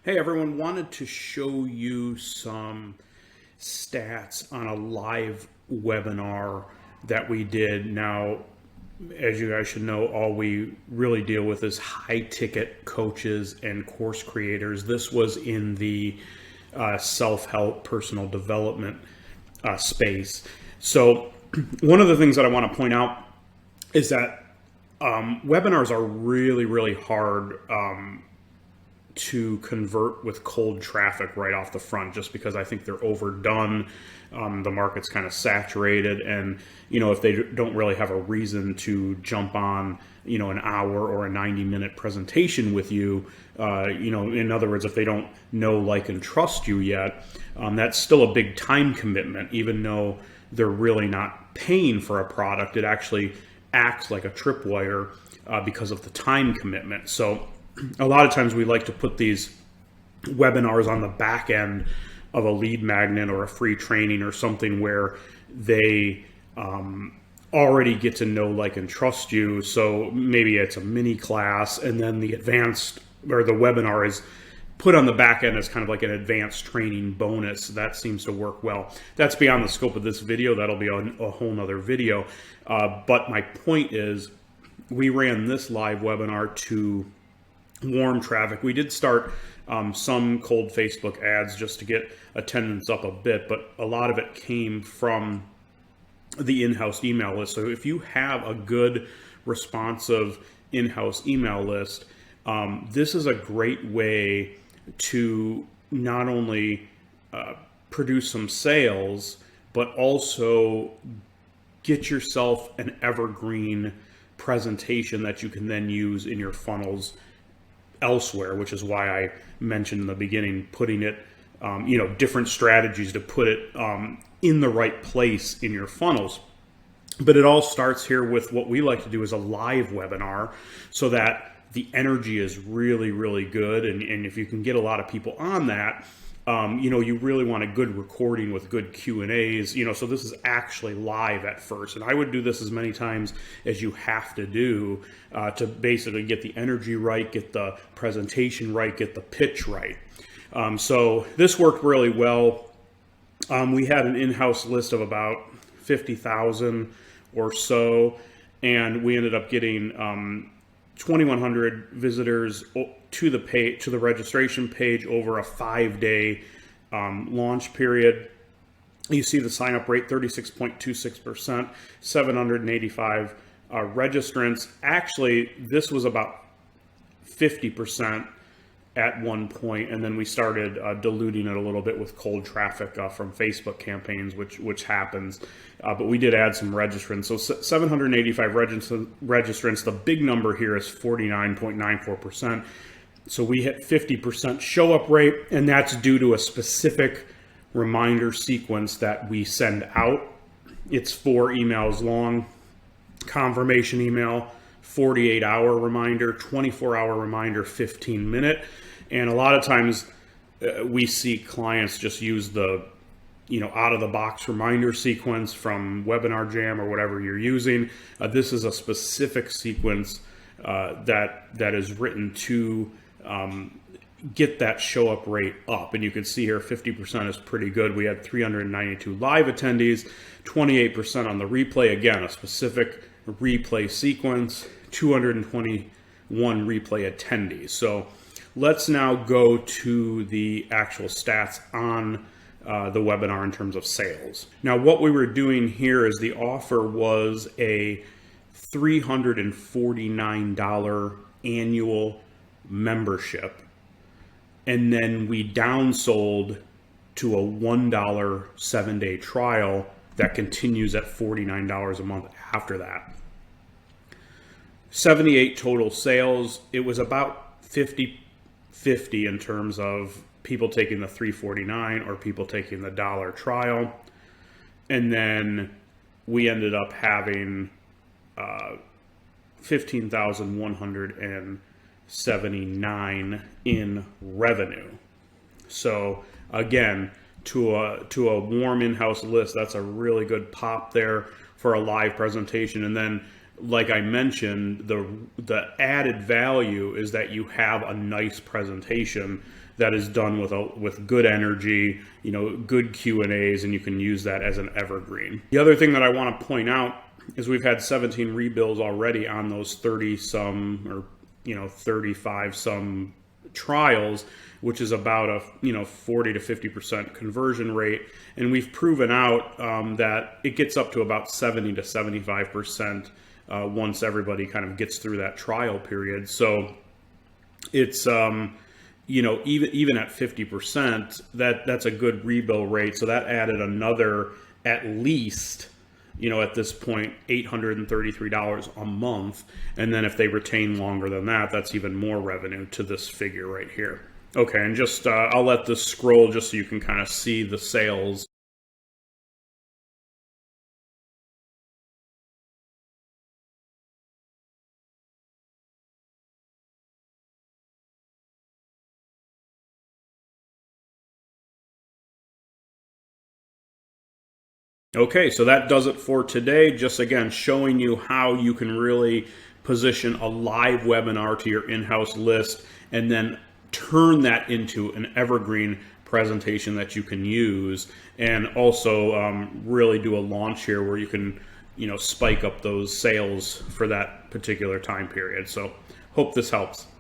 Hey everyone, wanted to show you some stats on a live webinar that we did. Now, as you guys should know, all we really deal with is high ticket coaches and course creators. This was in the self-help personal development space. So one of the things that I want to point out is that webinars are really hard to convert with cold traffic right off the front, just because I think they're overdone. The market's kind of saturated, and if they don't really have a reason to jump on an hour or a 90-minute presentation with you, in other words, if they don't know, like, and trust you yet, that's still a big time commitment. Even though they're really not paying for a product, it actually acts like a tripwire because of the time commitment. So a lot of times we like to put these webinars on the back end of a lead magnet or a free training or something where they already get to know, like, and trust you. So maybe it's a mini class, and then the advanced or the webinar is put on the back end as kind of like an advanced training bonus. That seems to work well. That's beyond the scope of this video. That'll be a whole nother video. But my point is, we ran this live webinar to warm traffic. We did start some cold Facebook ads just to get attendance up a bit, but a lot of it came from the in-house email list. So if you have a good, responsive in-house email list, this is a great way to not only produce some sales, but also get yourself an evergreen presentation that you can then use in your funnels elsewhere, which is why I mentioned in the beginning putting it, different strategies to put it in the right place in your funnels. But it all starts here with what we like to do is a live webinar, so that the energy is really good. And if you can get a lot of people on that, you really want a good recording with good Q&As, so this is actually live at first. And I would do this as many times as you have to do to basically get the energy right, get the presentation right, get the pitch right. So this worked really well. We had an in-house list of about 50,000 or so, and we ended up getting 2,100 visitors to the page, to the registration page, over a 5-day launch period. You see the sign-up rate, 36.26%, 785 registrants. Actually, this was about 50% at one point, and then we started diluting it a little bit with cold traffic from Facebook campaigns, which happens. But we did add some registrants. So 785 registrants. The big number here is 49.94%. So we hit 50% show up rate, and that's due to a specific reminder sequence that we send out. It's 4 emails long: confirmation email, 48-hour reminder, 24-hour reminder, 15-minute. And a lot of times we see clients just use the out-of-the-box reminder sequence from Webinar Jam or whatever you're using. This is a specific sequence that is written to get that show up rate up. And you can see here 50% is pretty good. We had 392 live attendees, 28% on the replay. Again, a specific replay sequence, 221 replay attendees. So let's now go to the actual stats on the webinar in terms of sales. Now, what we were doing here is the offer was a $349 annual membership, and then we downsold to a $1 7-day trial that continues at $49 a month after that. 78 total sales. It was about 50-50 in terms of people taking the $349 or people taking the $1 trial. And then we ended up having 15,179 in revenue. So again, to a warm in-house list, that's a really good pop there for a live presentation. And then, like I mentioned, the added value is that you have a nice presentation that is done with good energy, good Q&As, and you can use that as an evergreen. The other thing that I want to point out is we've had 17 rebills already on those 30 some or 35 some trials, which is about a 40 to 50% conversion rate, and we've proven out that it gets up to about 70 to 75% once everybody kind of gets through that trial period. So it's even at 50%, that's a good rebill rate. So that added another, at least, at this point, $833 a month. And then if they retain longer than that, that's even more revenue to this figure right here. Okay, and just I'll let this scroll just so you can kind of see the sales. Okay, so that does it for today. Just again, showing you how you can really position a live webinar to your in-house list and then turn that into an evergreen presentation that you can use, and also really do a launch here where you can spike up those sales for that particular time period. So hope this helps.